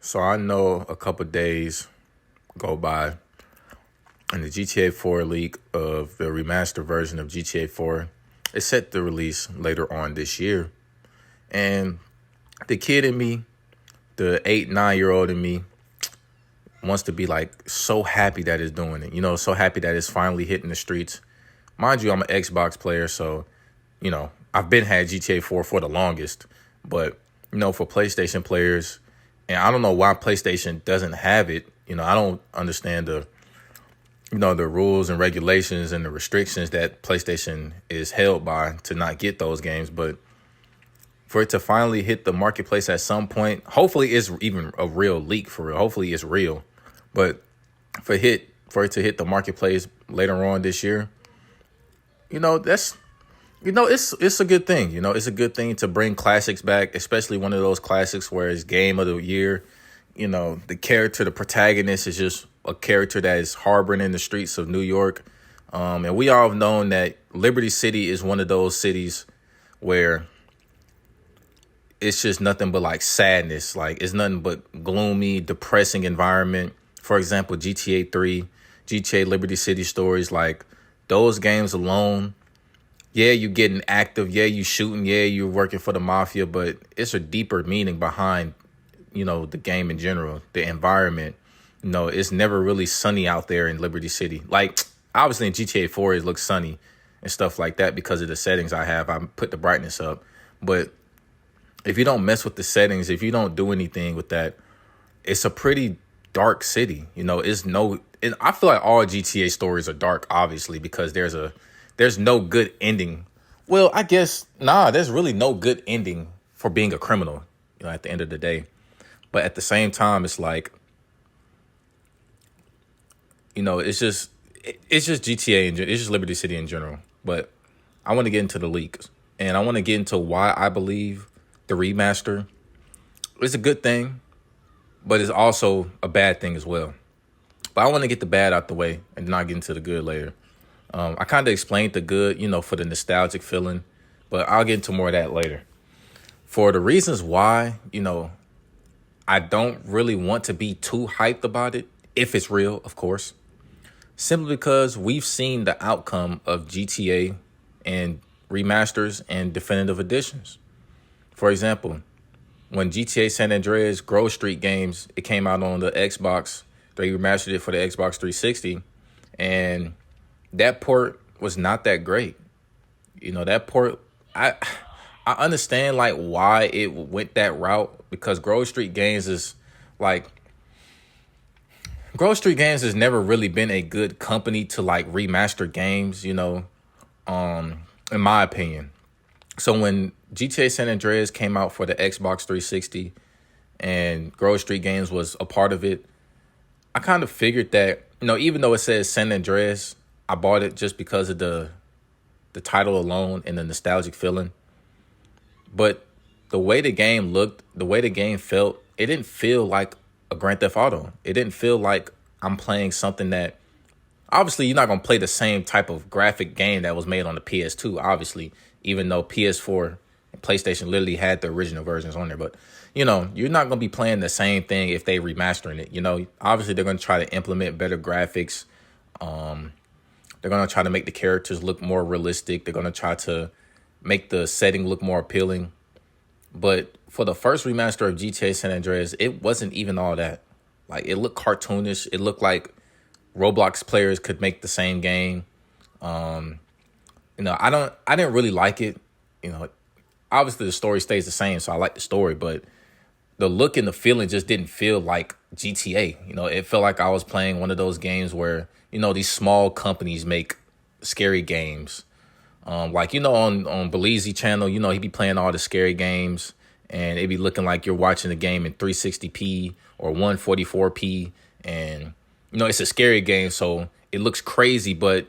So I know a couple days go by and the GTA 4 leak of the remastered version of GTA 4 is set to release later on this year. And the kid in me, the 8, 9 year old in me, wants to be like so happy that it's doing it. So happy that it's finally hitting the streets. Mind you, I'm an Xbox player, so, I've been had GTA 4 for the longest. But, for PlayStation players, and I don't know why PlayStation doesn't have it. I don't understand the rules and regulations and the restrictions that PlayStation is held by to not get those games. But for it to finally hit the marketplace at some point, hopefully it's even a real leak for real. Hopefully it's real. But for it to hit the marketplace later on this year, that's it's a good thing. It's a good thing to bring classics back, especially one of those classics where it's game of the year. The character, the protagonist is just a character that is harboring in the streets of New York. And we all have known that Liberty City is one of those cities where it's just nothing but like sadness. Like it's nothing but gloomy, depressing environment. For example, GTA 3, GTA Liberty City Stories, like those games alone. Yeah, you getting active. Yeah, you shooting. Yeah, you're working for the mafia, but it's a deeper meaning behind, the game in general, the environment. It's never really sunny out there in Liberty City. Like, obviously in GTA 4, it looks sunny and stuff like that because of the settings I have. I put the brightness up. But if you don't mess with the settings, if you don't do anything with that, it's a pretty dark city. And I feel like all GTA stories are dark, obviously, because there's no good ending. Well, I guess, there's really no good ending for being a criminal, at the end of the day. But at the same time, it's like, it's just GTA it's just Liberty City in general. But I want to get into the leaks, and I want to get into why I believe the remaster is a good thing, but it's also a bad thing as well. But I want to get the bad out the way and then I'll get into the good later. I kind of explained the good, for the nostalgic feeling, but I'll get into more of that later. For the reasons why, I don't really want to be too hyped about it, if it's real, of course. Simply because we've seen the outcome of GTA and remasters and definitive editions. For example, when GTA San Andreas Grove Street games, it came out on the Xbox. They remastered it for the Xbox 360. And that port was not that great. That port, I understand like why it went that route, because Grove Street Games has never really been a good company to like remaster games, in my opinion. So when GTA San Andreas came out for the Xbox 360 and Grove Street Games was a part of it, I kind of figured that, even though it says San Andreas, I bought it just because of the title alone and the nostalgic feeling. But the way the game looked, the way the game felt, it didn't feel like a Grand Theft Auto. It didn't feel like I'm playing something that, obviously you're not going to play the same type of graphic game that was made on the PS2, obviously, even though PS4 and PlayStation literally had the original versions on there. But, you're not going to be playing the same thing if they remastering it. Obviously they're going to try to implement better graphics. They're going to try to make the characters look more realistic. They're going to try to make the setting look more appealing. But for the first remaster of GTA San Andreas, it wasn't even all that. Like, it looked cartoonish. It looked like Roblox players could make the same game. I didn't really like it. Obviously the story stays the same, so I like the story, but the look and the feeling just didn't feel like GTA. It felt like I was playing one of those games where, these small companies make scary games. On Belize channel, he be playing all the scary games and it be looking like you're watching the game in 360p or 144p. And, it's a scary game, so it looks crazy, but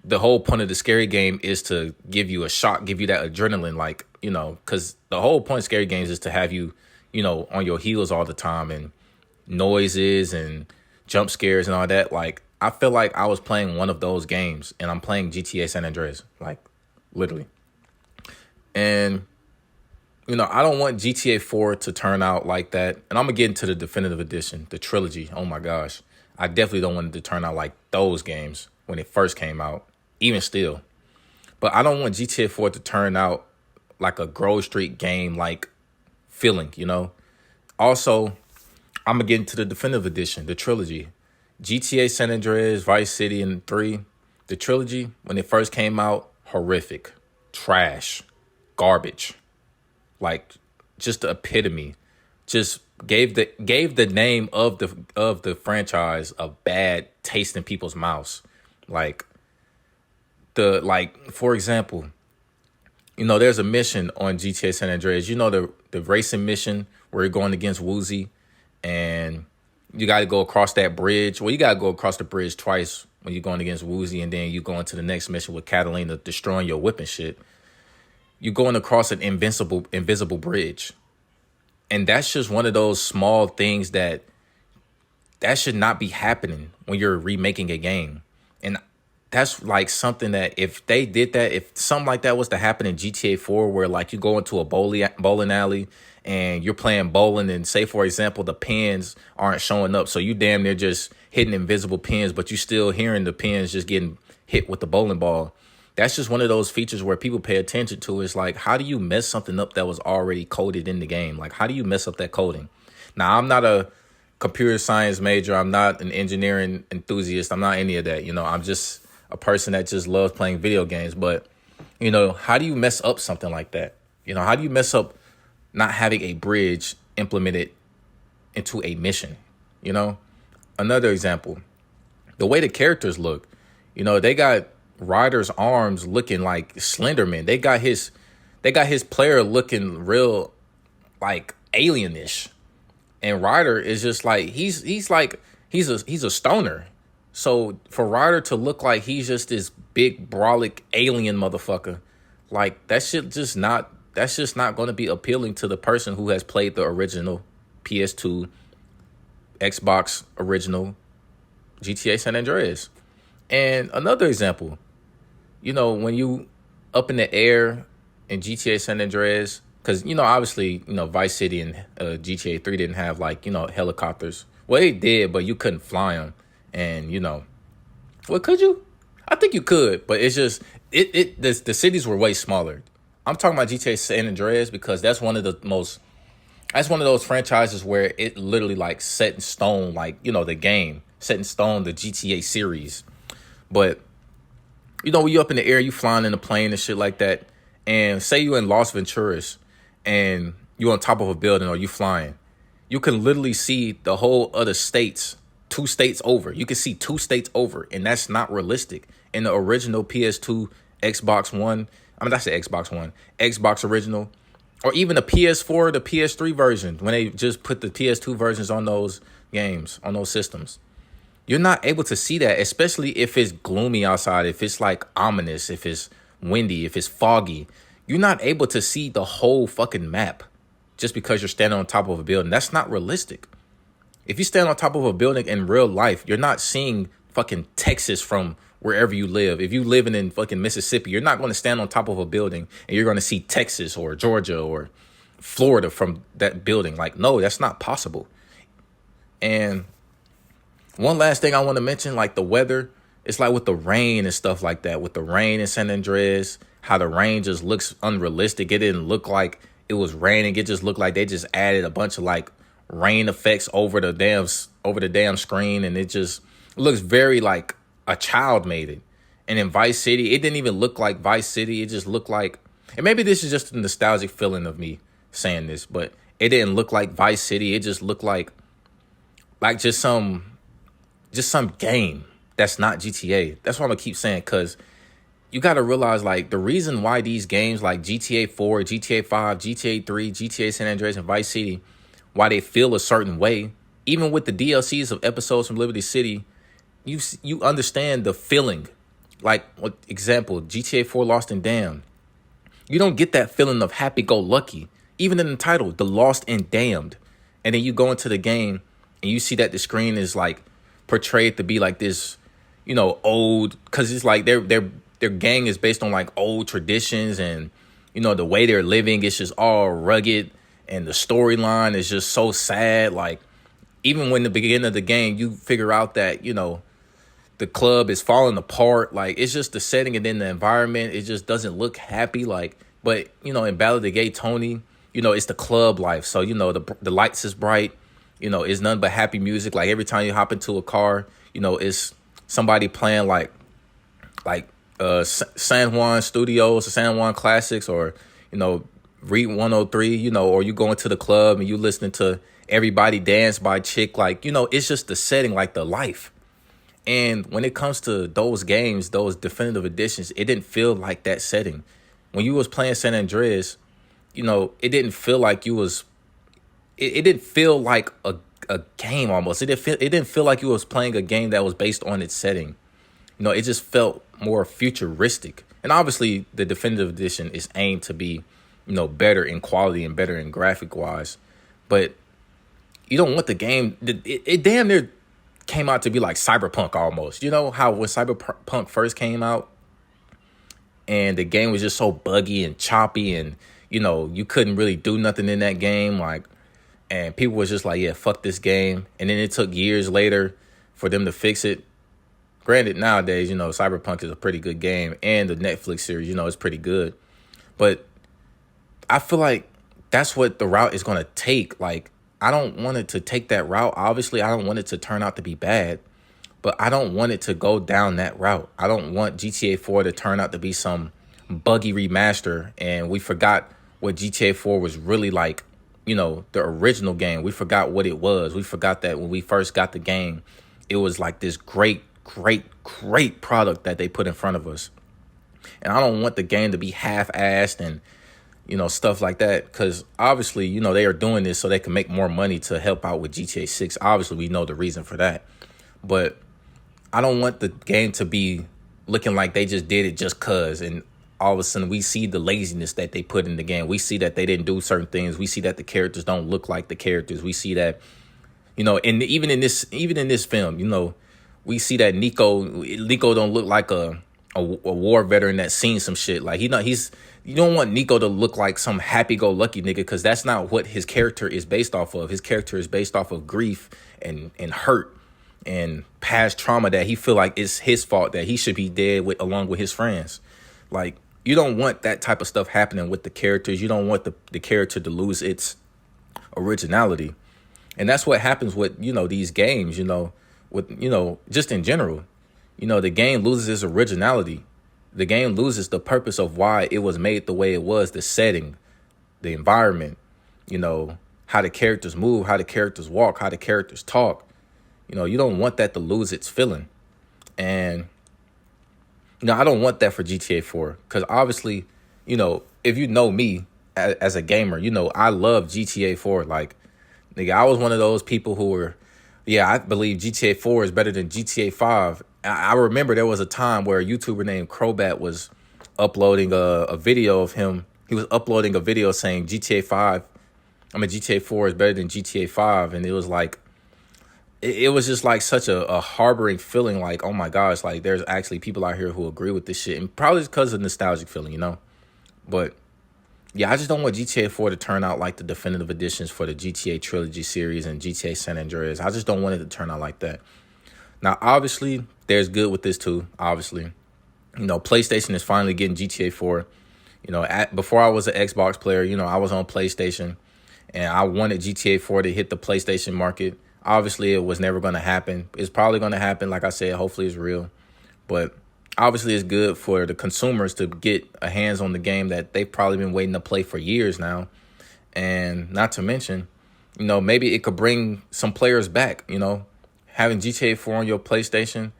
the whole point of the scary game is to give you a shock, give you that adrenaline, because the whole point of scary games is to have you, on your heels all the time, and noises and jump scares and all that. Like, I feel like I was playing one of those games and I'm playing GTA San Andreas, like literally. And I don't want GTA 4 to turn out like that. And I'm going to get into the definitive edition, the trilogy. Oh my gosh. I definitely don't want it to turn out like those games when it first came out, even still. But I don't want GTA 4 to turn out like a Grove Street game like feeling. Also, I'm going to get into the definitive edition, the trilogy. GTA San Andreas, Vice City, and 3. The trilogy, when it first came out, horrific. Trash. Garbage. Like, just the epitome. Just gave the name of the franchise a bad taste in people's mouths. For example, there's a mission on GTA San Andreas. The racing mission where you're going against Woozy, and you got to go across that bridge. Well, you got to go across the bridge twice when you're going against Woozy, and then you go into the next mission with Catalina destroying your whip and shit. You're going across an invisible bridge. And that's just one of those small things that should not be happening when you're remaking a game. And that's like something that if they did that, if something like that was to happen in GTA 4, where like you go into a bowling alley and you're playing bowling, and say, for example, the pins aren't showing up. So you damn near just hitting invisible pins, but you still hearing the pins just getting hit with the bowling ball. That's just one of those features where people pay attention to. Is like, how do you mess something up that was already coded in the game? Like, how do you mess up that coding? Now, I'm not a computer science major. I'm not an engineering enthusiast. I'm not any of that. I'm just a person that just loves playing video games. But, how do you mess up something like that? How do you mess up not having a bridge implemented into a mission? Another example, the way the characters look, they got Ryder's arms looking like Slenderman. They got his player looking real like alienish. And Ryder is just like he's a stoner. So for Ryder to look like he's just this big brolic alien motherfucker, like that's just not going to be appealing to the person who has played the original PS2, Xbox original GTA San Andreas. And another example, when you up in the air in GTA San Andreas, because, obviously, Vice City and GTA 3 didn't have, helicopters. Well, they did, but you couldn't fly them. And, well, could you? I think you could, but it's just, the cities were way smaller. I'm talking about GTA San Andreas because that's one of those franchises where it literally, set in stone, the game, set in stone, the GTA series. But, when you up in the air, you flying in a plane and shit like that, and say you in Las Venturas and you on top of a building or you flying, you can literally see the whole other states, 2 states over. You can see 2 states over, and that's not realistic. In the original PS2, Xbox One, that's the Xbox One, Xbox original, or even the PS4, the PS3 version, when they just put the PS2 versions on those games, on those systems. You're not able to see that, especially if it's gloomy outside, if it's ominous, if it's windy, if it's foggy. You're not able to see the whole fucking map just because you're standing on top of a building. That's not realistic. If you stand on top of a building in real life, you're not seeing fucking Texas from wherever you live. If you living in fucking Mississippi, you're not going to stand on top of a building and you're going to see Texas or Georgia or Florida from that building. No, that's not possible. And one last thing I want to mention, the weather, it's with the rain and stuff like that. With the rain in San Andreas, how the rain just looks unrealistic. It didn't look like it was raining. It just looked like they just added a bunch of rain effects over the damn screen, and it just looks very like a child made it. And in Vice City, it didn't even look like Vice City. It just looked like, and maybe this is just a nostalgic feeling of me saying this, but it didn't look like Vice City. It just looked like just some game that's not GTA. That's what I'm gonna keep saying, because you got to realize the reason why these games like GTA 4, GTA 5, GTA 3, GTA San Andreas, and Vice City, why they feel a certain way, even with the DLCs of episodes from Liberty City, you understand the feeling. What example, GTA 4 Lost and Damned. You don't get that feeling of happy-go-lucky, even in the title, The Lost and Damned. And then you go into the game and you see that the screen is portrayed to be this, old, because it's their gang is based on old traditions, and the way they're living is just all rugged, and the storyline is just so sad. Like, even when the beginning of the game, you figure out that, the club is falling apart. Like, it's just the setting and then the environment. It just doesn't look happy. Like, but, in Ballad of the Gay Tony, it's the club life. So, the lights is bright. It's nothing but happy music. Like, every time you hop into a car, it's somebody playing like San Juan Studios or San Juan Classics, or, Read 103, or you go into the club and you listening to Everybody Dance by Chick. Like, it's just the setting, like the life. And when it comes to those games, those definitive editions, it didn't feel like that setting. When you was playing San Andreas, it didn't feel like you was, it didn't feel like a game almost. It didn't feel like you was playing a game that was based on its setting. It just felt more futuristic. And obviously the definitive edition is aimed to be, better in quality and better in graphic wise. But you don't want the game, it damn near came out to be like Cyberpunk almost. You know how when Cyberpunk first came out and the game was just so buggy and choppy, and you couldn't really do nothing in that game, like, and people was just like, yeah, fuck this game. And then it took years later for them to fix it. Granted, nowadays, Cyberpunk is a pretty good game, and the Netflix series, is pretty good. But I feel like that's what the route is going to take. Like, I don't want it to take that route. Obviously, I don't want it to turn out to be bad, but I don't want it to go down that route. I don't want GTA 4 to turn out to be some buggy remaster, and we forgot what GTA 4 was really like, the original game. We forgot what it was. We forgot that when we first got the game, it was like this great product that they put in front of us. And I don't want the game to be half-assed and, stuff like that, because obviously, they are doing this so they can make more money to help out with GTA 6. Obviously, we know the reason for that. But I don't want the game to be looking like they just did it just cause, and all of a sudden we see the laziness that they put in the game. We see that they didn't do certain things. We see that the characters don't look like the characters. We see that, and even in this film, we see that Nico don't look like a war veteran that's seen some shit. Like, you don't want Nico to look like some happy-go-lucky nigga, because that's not what his character is based off of. His character is based off of grief and hurt and past trauma that he feel like it's his fault, that he should be dead along with his friends. Like, you don't want that type of stuff happening with the characters. You don't want the character to lose its originality. And that's what happens with, these games, with, just in general. The game loses its originality. The game loses the purpose of why it was made the way it was, the setting, the environment, how the characters move, how the characters walk, how the characters talk. You don't want that to lose its feeling. And, I don't want that for GTA 4, because obviously, if you know me as a gamer, I love GTA 4. Like, nigga, I was one of those people who were, I believe GTA 4 is better than GTA 5. I remember there was a time where a YouTuber named Crobat was uploading a video of him. He was uploading a video saying GTA 4 is better than GTA 5. And it was like, it was just like such a harboring feeling, like, oh my gosh, like there's actually people out here who agree with this shit. And probably because of nostalgic feeling, But yeah, I just don't want GTA 4 to turn out like the definitive editions for the GTA Trilogy series and GTA San Andreas. I just don't want it to turn out like that. Now, obviously, there's good with this too, obviously. PlayStation is finally getting GTA 4. Before I was an Xbox player, I was on PlayStation, and I wanted GTA 4 to hit the PlayStation market. Obviously, it was never going to happen. It's probably going to happen, like I said, hopefully it's real. But obviously, it's good for the consumers to get a hands on the game that they've probably been waiting to play for years now. And not to mention, maybe it could bring some players back, Having GTA 4 on your PlayStation,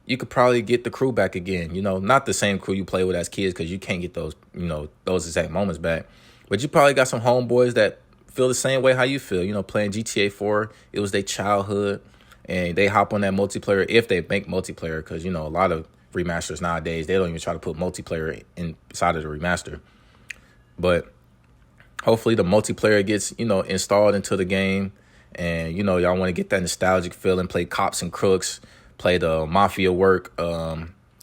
you could probably get the crew back again. Not the same crew you play with as kids, because you can't get those, those exact moments back. But you probably got some homeboys that feel the same way how you feel. Playing GTA 4, it was their childhood, and they hop on that multiplayer if they make multiplayer, because, a lot of remasters nowadays, they don't even try to put multiplayer inside of the remaster. But hopefully the multiplayer gets, installed into the game. And, y'all want to get that nostalgic feeling, play cops and crooks, play the mafia work,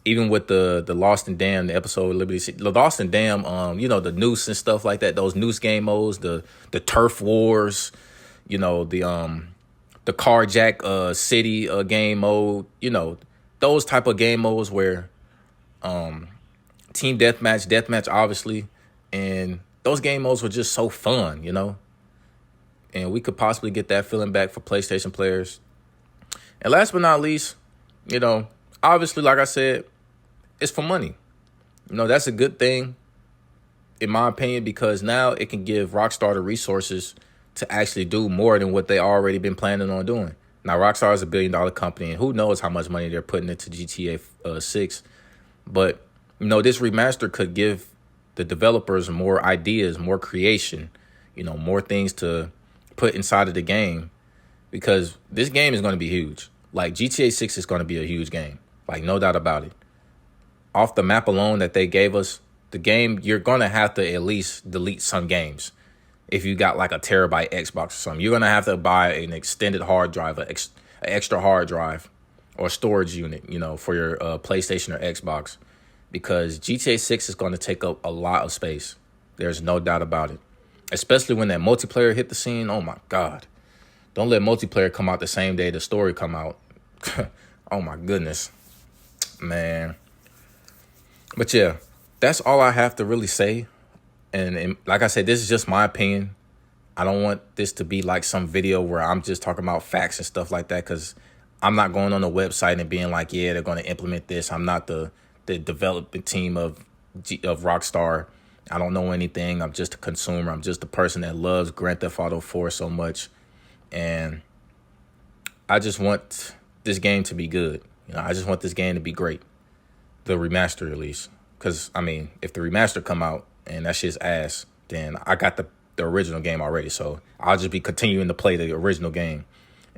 even with the Lost and Damned, the episode of Liberty City, the Lost and Damned, you know, the noose and stuff like that, those noose game modes, the turf wars, you know, the carjack city game mode, you know, those type of game modes where team deathmatch obviously, and those game modes were just so fun, you know. And we could possibly get that feeling back for PlayStation players. And last but not least, you know, obviously, like I said, it's for money. You know, that's a good thing, in my opinion, because now it can give Rockstar the resources to actually do more than what they already been planning on doing. Now, Rockstar is $1 billion company, and who knows how much money they're putting into GTA 6. But, you know, this remaster could give the developers more ideas, more creation, you know, more things to put inside of the game, because this game is going to be huge. Like, GTA 6 is going to be a huge game. Like, no doubt about it. Off the map alone that they gave us, the game, you're going to have to at least delete some games. If you got like a terabyte Xbox or something, you're going to have to buy an extended hard drive, an extra hard drive or storage unit, you know, for your PlayStation or Xbox, because GTA 6 is going to take up a lot of space. There's no doubt about it. Especially when that multiplayer hit the scene. Oh, my God. Don't let multiplayer come out the same day the story come out. Oh, my goodness. Man. But, yeah, that's all I have to really say. And like I said, this is just my opinion. I don't want this to be like some video where I'm just talking about facts and stuff like that, because I'm not going on the website and being like, yeah, they're going to implement this. I'm not the development team of Rockstar. I don't know anything. I'm just a consumer. I'm just a person that loves Grand Theft Auto 4 so much. And I just want this game to be good. You know, I just want this game to be great. The remaster, at least. Because, I mean, if the remaster come out and that shit's ass, then I got the original game already. So I'll just be continuing to play the original game.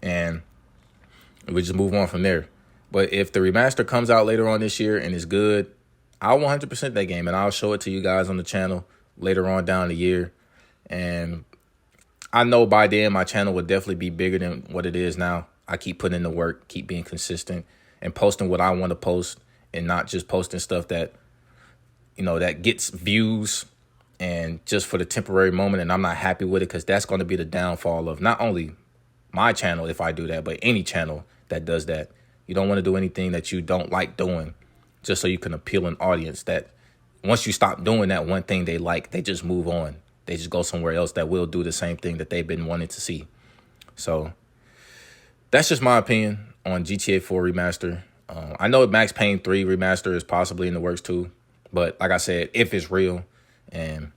And we just move on from there. But if the remaster comes out later on this year and is good, I'll 100% that game, and I'll show it to you guys on the channel later on down the year. And I know by then my channel will definitely be bigger than what it is now. I keep putting in the work, keep being consistent, and posting what I want to post, and not just posting stuff that, you know, that gets views and just for the temporary moment, and I'm not happy with it, because that's going to be the downfall of not only my channel if I do that, but any channel that does that. You don't want to do anything that you don't like doing just so you can appeal an audience that once you stop doing that one thing they like, they just move on. They just go somewhere else that will do the same thing that they've been wanting to see. So that's just my opinion on GTA 4 Remaster. I know Max Payne 3 Remaster is possibly in the works too. But like I said, if it's real, and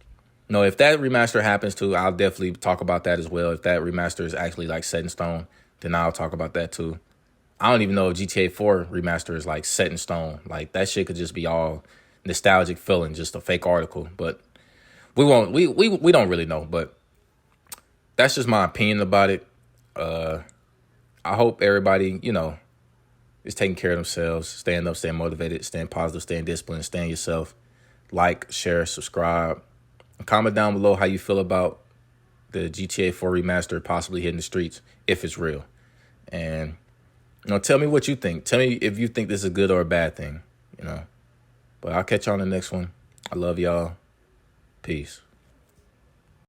no, if that remaster happens too, I'll definitely talk about that as well. If that remaster is actually like set in stone, then I'll talk about that too. I don't even know if GTA 4 remaster is like set in stone. Like, that shit could just be all nostalgic feeling, just a fake article. But we don't really know. But that's just my opinion about it. I hope everybody, you know, is taking care of themselves, staying up, staying motivated, staying positive, staying disciplined, staying yourself. Like, share, subscribe. Comment down below how you feel about the GTA 4 remaster possibly hitting the streets, if it's real. And, you know, tell me what you think. Tell me if you think this is a good or a bad thing, you know. But I'll catch y'all on the next one. I love y'all. Peace.